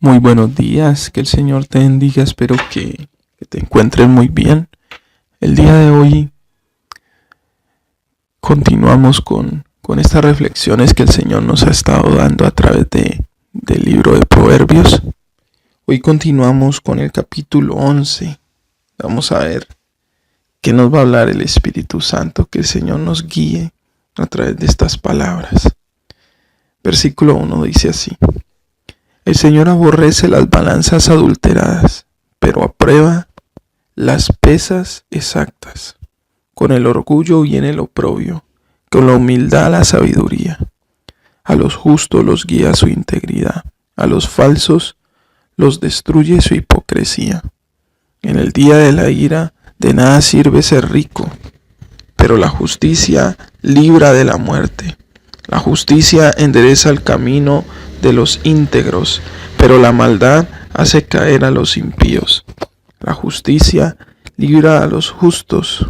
Muy buenos días, que el Señor te bendiga, espero que te encuentres muy bien. El día de hoy continuamos con estas reflexiones que el Señor nos ha estado dando a través del libro de Proverbios. Hoy continuamos con el capítulo 11. Vamos a ver qué nos va a hablar el Espíritu Santo, que el Señor nos guíe a través de estas palabras. Versículo 1 dice así: El Señor aborrece las balanzas adulteradas, pero aprueba las pesas exactas. Con el orgullo viene el oprobio, con la humildad la sabiduría. A los justos los guía su integridad, a los falsos los destruye su hipocresía. En el día de la ira de nada sirve ser rico, pero la justicia libra de la muerte. La justicia endereza el camino de los íntegros, pero la maldad hace caer a los impíos. La justicia libra a los justos,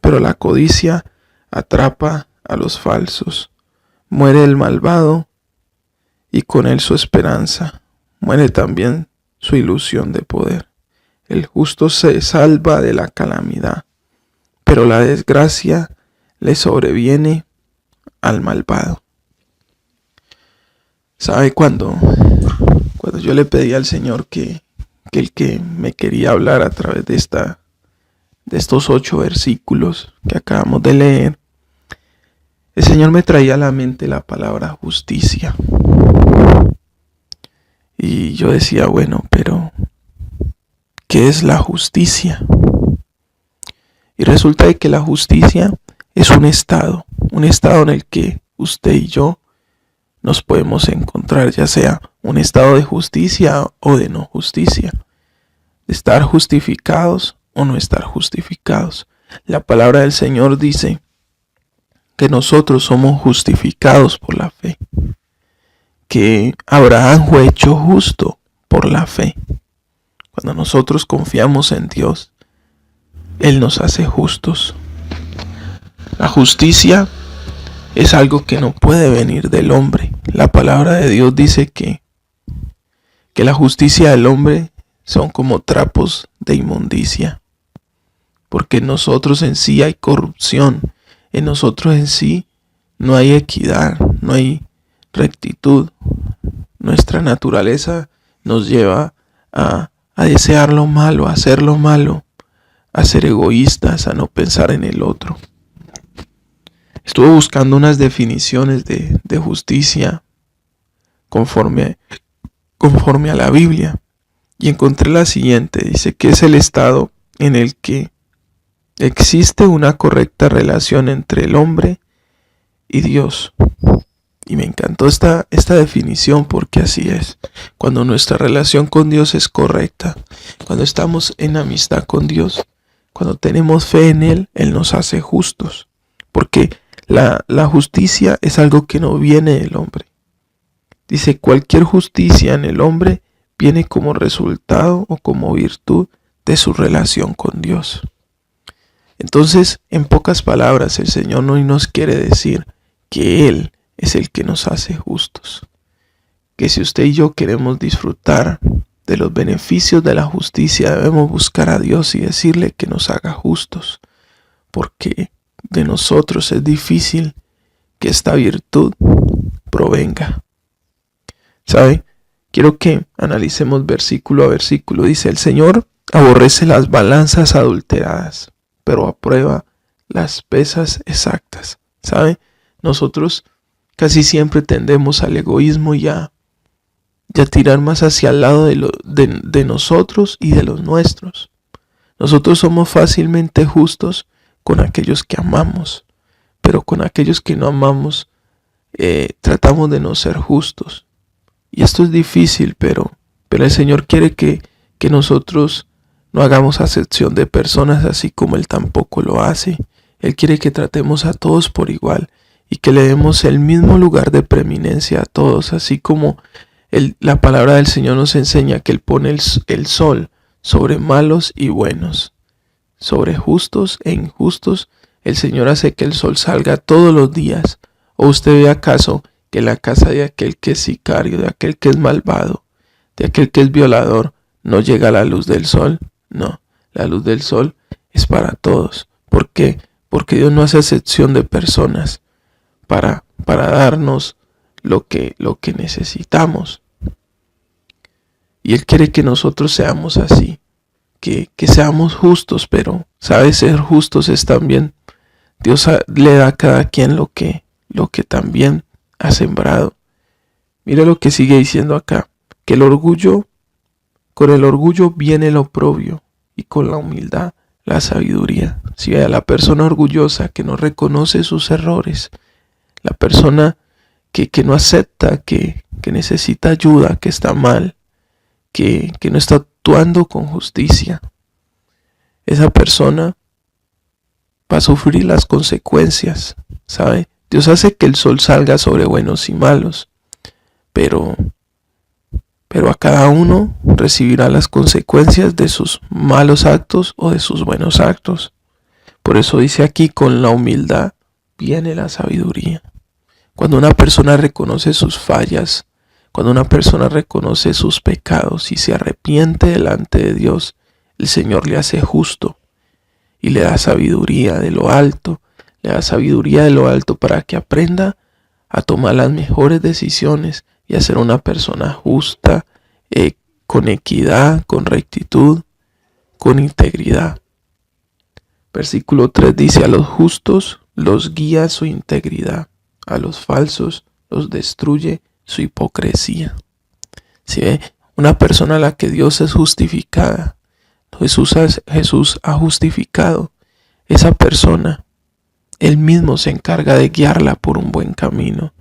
pero la codicia atrapa a los falsos. Muere el malvado y con él su esperanza. Muere también su ilusión de poder. El justo se salva de la calamidad, pero la desgracia le sobreviene al malvado. ¿Sabe cuando yo le pedí al Señor que el que me quería hablar a través de estos 8 versículos que acabamos de leer, el Señor me traía a la mente la palabra justicia? Y yo decía, bueno, pero ¿qué es la justicia? Y resulta de que la justicia es un estado en el que usted y yo nos podemos encontrar, ya sea un estado de justicia o de no justicia, de estar justificados o no estar justificados. La palabra del Señor dice que nosotros somos justificados por la fe, que Abraham fue hecho justo por la fe. Cuando nosotros confiamos en Dios, Él nos hace justos. La justicia es algo que no puede venir del hombre. La palabra de Dios dice que la justicia del hombre son como trapos de inmundicia. Porque en nosotros en sí hay corrupción. En nosotros en sí no hay equidad, no hay rectitud. Nuestra naturaleza nos lleva a desear lo malo, a hacer lo malo, a ser egoístas, a no pensar en el otro. Estuve buscando unas definiciones de justicia conforme a la Biblia y encontré la siguiente. Dice que es el estado en el que existe una correcta relación entre el hombre y Dios. Y me encantó esta definición porque así es. Cuando nuestra relación con Dios es correcta, cuando estamos en amistad con Dios, cuando tenemos fe en Él, Él nos hace justos. Porque la justicia es algo que no viene del hombre. Dice, cualquier justicia en el hombre viene como resultado o como virtud de su relación con Dios. Entonces, en pocas palabras, el Señor no nos quiere decir que Él es el que nos hace justos. Que si usted y yo queremos disfrutar de los beneficios de la justicia, debemos buscar a Dios y decirle que nos haga justos. Porque de nosotros es difícil que esta virtud provenga. ¿Sabe? Quiero que analicemos versículo a versículo. Dice, el Señor aborrece las balanzas adulteradas, pero aprueba las pesas exactas. ¿Sabe? Nosotros casi siempre tendemos al egoísmo y a tirar más hacia el lado de nosotros y de los nuestros. Nosotros somos fácilmente justos con aquellos que amamos, pero con aquellos que no amamos tratamos de no ser justos. Y esto es difícil, pero el Señor quiere que nosotros no hagamos acepción de personas así como Él tampoco lo hace. Él quiere que tratemos a todos por igual y que le demos el mismo lugar de preeminencia a todos, así como la palabra del Señor nos enseña que Él pone el sol sobre malos y buenos, sobre justos e injustos. El Señor hace que el sol salga todos los días. ¿O usted ve acaso que la casa de aquel que es sicario, de aquel que es malvado, de aquel que es violador, no llega a la luz del sol. No, la luz del sol es para todos. ¿Por qué? Porque Dios no hace excepción de personas para darnos lo que necesitamos. Y Él quiere que nosotros seamos así, que seamos justos, pero sabe, ser justos es también, Dios le da a cada quien lo que también ha sembrado. Mira lo que sigue diciendo acá, que con el orgullo viene el oprobio y con la humildad la sabiduría. Si a la persona orgullosa que no reconoce sus errores, la persona que no acepta, que necesita ayuda, que está mal, que no está actuando con justicia, esa persona va a sufrir las consecuencias, ¿sabe? Dios hace que el sol salga sobre buenos y malos, pero a cada uno recibirá las consecuencias de sus malos actos o de sus buenos actos. Por eso dice aquí, con la humildad viene la sabiduría. Cuando una persona reconoce sus fallas, cuando una persona reconoce sus pecados y se arrepiente delante de Dios, el Señor le hace justo y le da sabiduría de lo alto, para que aprenda a tomar las mejores decisiones y a ser una persona justa, con equidad, con rectitud, con integridad. Versículo 3 dice, a los justos los guía su integridad, a los falsos los destruye su hipocresía. ¿Sí ve? Una persona a la que Dios es justificada, Jesús ha justificado, esa persona, Él mismo se encarga de guiarla por un buen camino.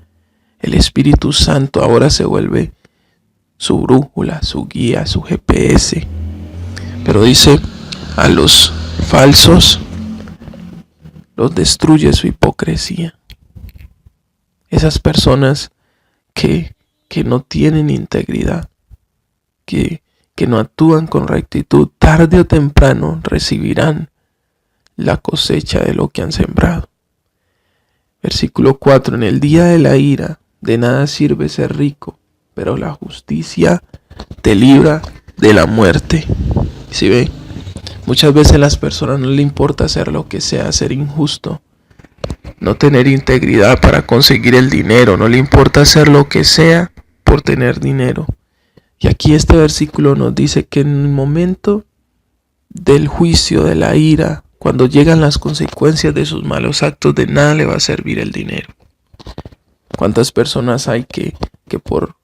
El Espíritu Santo ahora se vuelve su brújula, su guía, su GPS. Pero dice, a los falsos los destruye su hipocresía. Esas personas que no tienen integridad, que no actúan con rectitud, tarde o temprano recibirán la cosecha de lo que han sembrado. Versículo 4, en el día de la ira, de nada sirve ser rico, pero la justicia te libra de la muerte. ¿Sí ve? Muchas veces a las personas no les importa hacer lo que sea, ser injusto, no tener integridad para conseguir el dinero, no le importa hacer lo que sea por tener dinero. Y aquí este versículo nos dice que en el momento del juicio, de la ira, cuando llegan las consecuencias de sus malos actos, de nada le va a servir el dinero. ¿Cuántas personas hay que por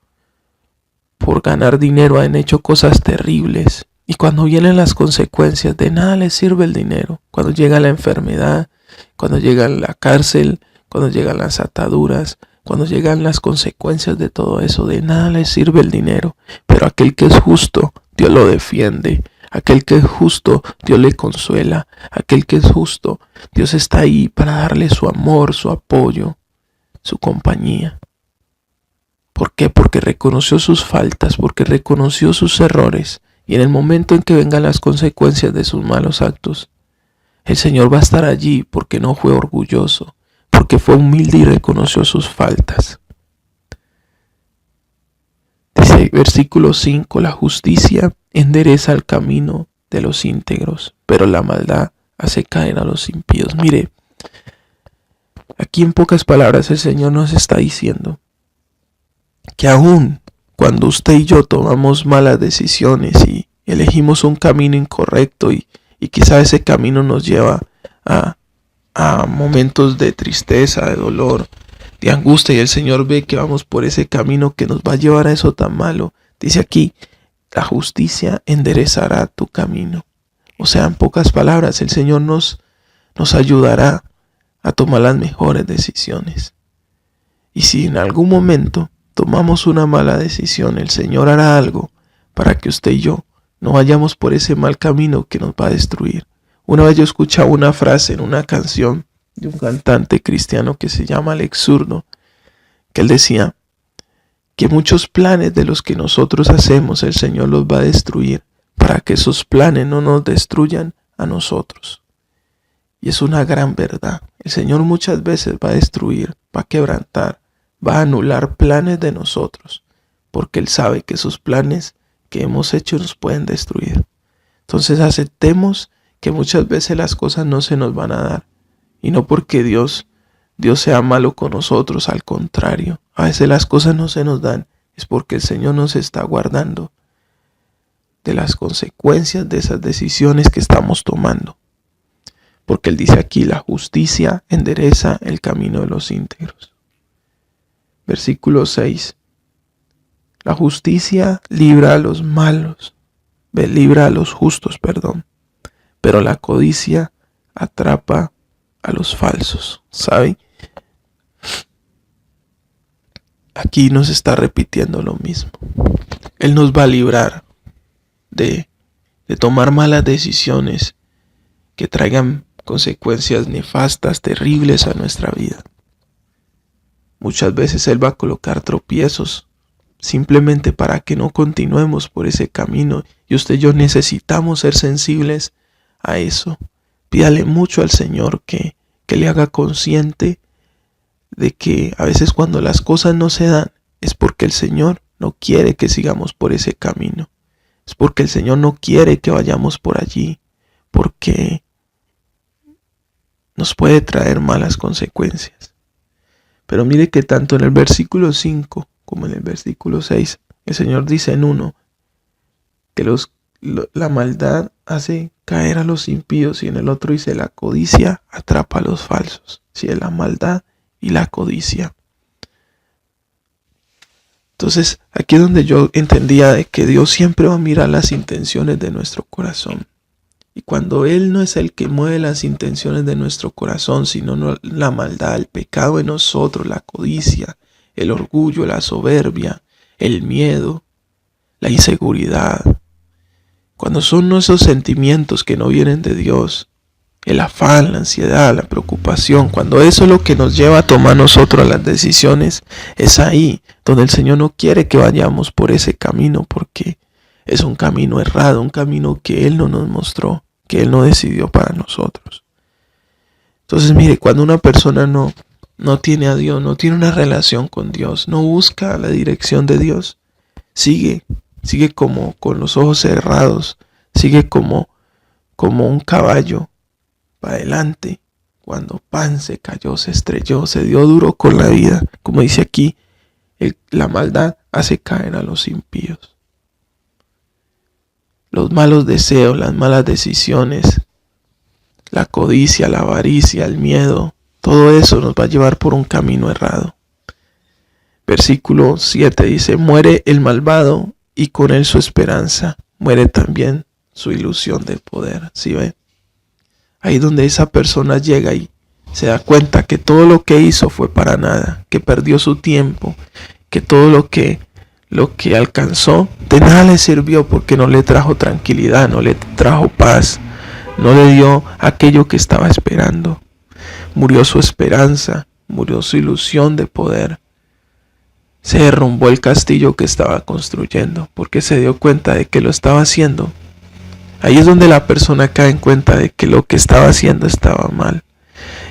ganar dinero han hecho cosas terribles? Y cuando vienen las consecuencias, de nada les sirve el dinero. Cuando llega la enfermedad, cuando llega la cárcel, cuando llegan las ataduras, cuando llegan las consecuencias de todo eso, de nada les sirve el dinero. Pero aquel que es justo, Dios lo defiende. Aquel que es justo, Dios le consuela. Aquel que es justo, Dios está ahí para darle su amor, su apoyo, su compañía. ¿Por qué? Porque reconoció sus faltas, porque reconoció sus errores. Y en el momento en que vengan las consecuencias de sus malos actos, el Señor va a estar allí porque no fue orgulloso, porque fue humilde y reconoció sus faltas. Dice versículo 5, la justicia endereza el camino de los íntegros, pero la maldad hace caer a los impíos. Mire, aquí en pocas palabras el Señor nos está diciendo que aún cuando usted y yo tomamos malas decisiones y elegimos un camino incorrecto y quizá ese camino nos lleva a momentos de tristeza, de dolor, de angustia, y el Señor ve que vamos por ese camino que nos va a llevar a eso tan malo. Dice aquí, la justicia enderezará tu camino. O sea, en pocas palabras, el Señor nos ayudará a tomar las mejores decisiones. Y si en algún momento tomamos una mala decisión, el Señor hará algo para que usted y yo no vayamos por ese mal camino que nos va a destruir. Una vez yo escuchaba una frase en una canción de un cantante cristiano que se llama Alex Zurdo, que él decía que muchos planes de los que nosotros hacemos el Señor los va a destruir para que esos planes no nos destruyan a nosotros. Y es una gran verdad. El Señor muchas veces va a destruir, va a quebrantar, va a anular planes de nosotros, porque Él sabe que esos planes que hemos hecho nos pueden destruir. Entonces aceptemos que muchas veces las cosas no se nos van a dar. Y no porque Dios sea malo con nosotros, al contrario. A veces las cosas no se nos dan, es porque el Señor nos está guardando de las consecuencias de esas decisiones que estamos tomando. Porque Él dice aquí, la justicia endereza el camino de los íntegros. Versículo 6. La justicia libra a los malos, libra a los justos, pero la codicia atrapa a los falsos, ¿sabe? Aquí nos está repitiendo lo mismo. Él nos va a librar de tomar malas decisiones que traigan consecuencias nefastas, terribles a nuestra vida. Muchas veces Él va a colocar tropiezos simplemente para que no continuemos por ese camino. Y usted y yo necesitamos ser sensibles a eso. Pídale mucho al Señor que le haga consciente de que a veces cuando las cosas no se dan es porque el Señor no quiere que sigamos por ese camino. Es porque el Señor no quiere que vayamos por allí, porque nos puede traer malas consecuencias. Pero mire que tanto en el versículo 5 como en el versículo 6, el Señor dice en uno que la maldad hace caer a los impíos, y en el otro dice la codicia atrapa a los falsos. Sí, es la maldad y la codicia. Entonces, aquí es donde yo entendía de que Dios siempre va a mirar las intenciones de nuestro corazón. Y cuando Él no es el que mueve las intenciones de nuestro corazón, sino la maldad, el pecado en nosotros, la codicia, el orgullo, la soberbia, el miedo, la inseguridad. Cuando son esos sentimientos que no vienen de Dios, el afán, la ansiedad, la preocupación, cuando eso es lo que nos lleva a tomar nosotros las decisiones, es ahí donde el Señor no quiere que vayamos por ese camino, porque es un camino errado, un camino que Él no nos mostró, que Él no decidió para nosotros. Entonces mire, cuando una persona no tiene a Dios, no tiene una relación con Dios, no busca la dirección de Dios, sigue como con los ojos cerrados, sigue como un caballo para adelante. Cuando pan se cayó, se estrelló, se dio duro con la vida. Como dice aquí, la maldad hace caer a los impíos. Los malos deseos, las malas decisiones, la codicia, la avaricia, el miedo, todo eso nos va a llevar por un camino errado. Versículo 7 dice, muere el malvado y con él su esperanza, muere también su ilusión de poder. ¿Sí ven? Ahí donde esa persona llega y se da cuenta que todo lo que hizo fue para nada, que perdió su tiempo, que todo lo que alcanzó de nada le sirvió, porque no le trajo tranquilidad, no le trajo paz, no le dio aquello que estaba esperando. Murió su esperanza, murió su ilusión de poder. Se derrumbó el castillo que estaba construyendo, porque se dio cuenta de que lo estaba haciendo. Ahí es donde la persona cae en cuenta de que lo que estaba haciendo estaba mal,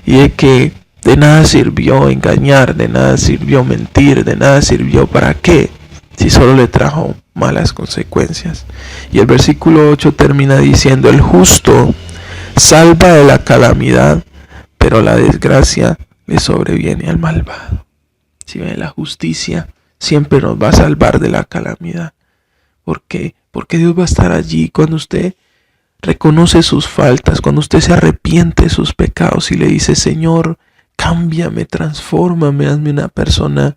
y de que de nada sirvió engañar, de nada sirvió mentir, de nada sirvió para qué, si solo le trajo malas consecuencias. Y el versículo 8 termina diciendo, el justo salva de la calamidad, pero la desgracia le sobreviene al malvado. Si ven, la justicia siempre nos va a salvar de la calamidad. ¿Por qué? Porque Dios va a estar allí cuando usted reconoce sus faltas, cuando usted se arrepiente de sus pecados y le dice, Señor, cámbiame, transfórmame, hazme una persona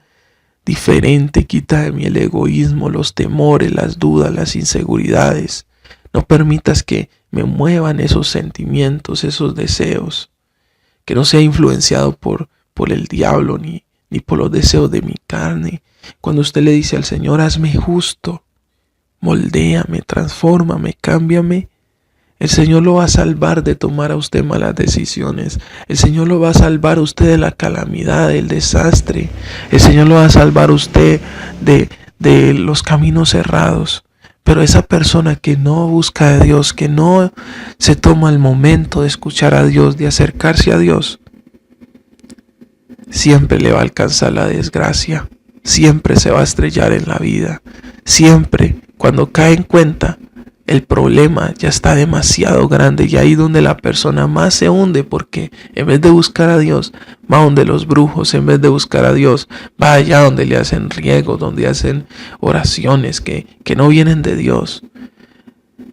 diferente, quita de mí el egoísmo, los temores, las dudas, las inseguridades. No permitas que me muevan esos sentimientos, esos deseos, que no sea influenciado por el diablo ni por los deseos de mi carne. Cuando usted le dice al Señor, hazme justo, moldéame, transfórmame, cámbiame, el Señor lo va a salvar de tomar a usted malas decisiones. El Señor lo va a salvar a usted de la calamidad, del desastre. El Señor lo va a salvar a usted de los caminos cerrados. Pero esa persona que no busca a Dios, que no se toma el momento de escuchar a Dios, de acercarse a Dios, siempre le va a alcanzar la desgracia. Siempre se va a estrellar en la vida. Siempre cuando cae en cuenta, el problema ya está demasiado grande y ahí donde la persona más se hunde, porque en vez de buscar a Dios, va donde los brujos, en vez de buscar a Dios, va allá donde le hacen riego, donde hacen oraciones que no vienen de Dios.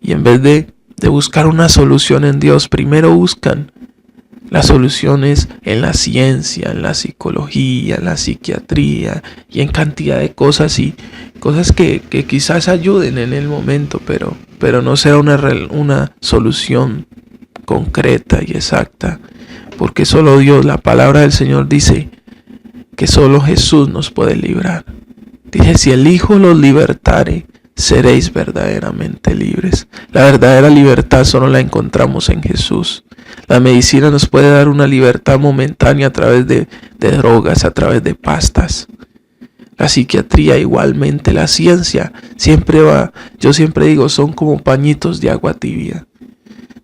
Y en vez de buscar una solución en Dios, primero buscan las soluciones en la ciencia, en la psicología, en la psiquiatría y en cantidad de cosas y cosas que quizás ayuden en el momento, pero no será una solución concreta y exacta, porque solo Dios, la palabra del Señor dice que solo Jesús nos puede librar. Dice, si el Hijo los libertare, seréis verdaderamente libres. La verdadera libertad solo la encontramos en Jesús. La medicina nos puede dar una libertad momentánea a través de drogas, a través de pastas. La psiquiatría igualmente, la ciencia yo siempre digo, son como pañitos de agua tibia.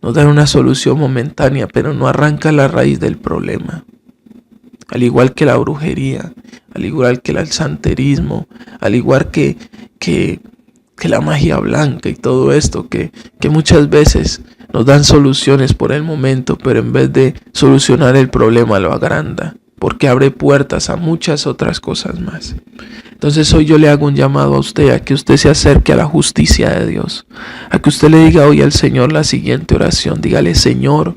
Nos dan una solución momentánea, pero no arranca la raíz del problema. Al igual que la brujería, al igual que el santerismo, al igual que la magia blanca y todo esto, que muchas veces nos dan soluciones por el momento, pero en vez de solucionar el problema lo agranda, porque abre puertas a muchas otras cosas más. Entonces hoy yo le hago un llamado a usted, a que usted se acerque a la justicia de Dios, a que usted le diga hoy al Señor la siguiente oración. Dígale: Señor,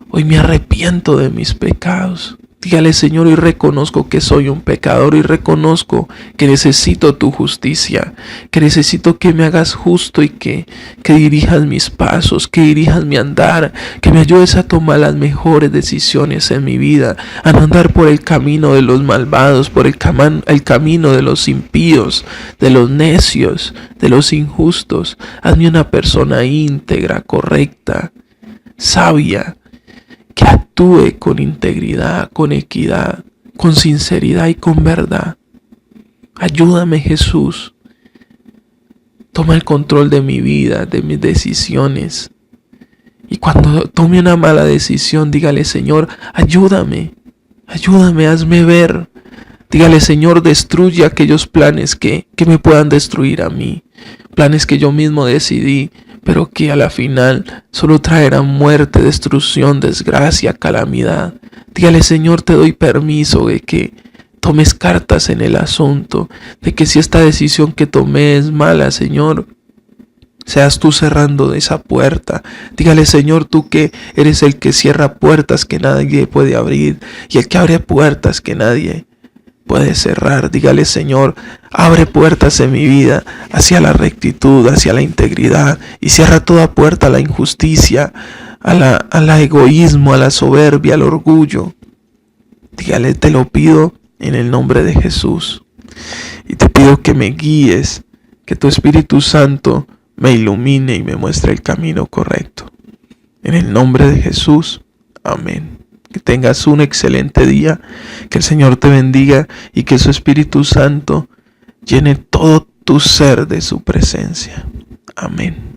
hoy me arrepiento de mis pecados. Dígale: Señor, hoy reconozco que soy un pecador y reconozco que necesito tu justicia, que necesito que me hagas justo y que dirijas mis pasos, que dirijas mi andar, que me ayudes a tomar las mejores decisiones en mi vida, a no andar por el camino de los malvados, por el camino de los impíos, de los necios, de los injustos. Hazme una persona íntegra, correcta, sabia, que actúe con integridad, con equidad, con sinceridad y con verdad. Ayúdame, Jesús. Toma el control de mi vida, de mis decisiones. Y cuando tome una mala decisión, dígale: Señor, ayúdame, hazme ver. Dígale: Señor, destruye aquellos planes que me puedan destruir a mí. Planes que yo mismo decidí, pero que a la final solo traerán muerte, destrucción, desgracia, calamidad. Dígale: Señor, te doy permiso de que tomes cartas en el asunto, de que si esta decisión que tomé es mala, Señor, seas tú cerrando esa puerta. Dígale: Señor, tú que eres el que cierra puertas que nadie puede abrir y el que abre puertas que nadie puede cerrar. Dígale: Señor, abre puertas en mi vida hacia la rectitud, hacia la integridad, y cierra toda puerta a la injusticia, al egoísmo, a la soberbia, al orgullo. Dígale: te lo pido en el nombre de Jesús. Y te pido que me guíes, que tu Espíritu Santo me ilumine y me muestre el camino correcto. En el nombre de Jesús. Amén. Que tengas un excelente día, que el Señor te bendiga y que su Espíritu Santo llene todo tu ser de su presencia. Amén.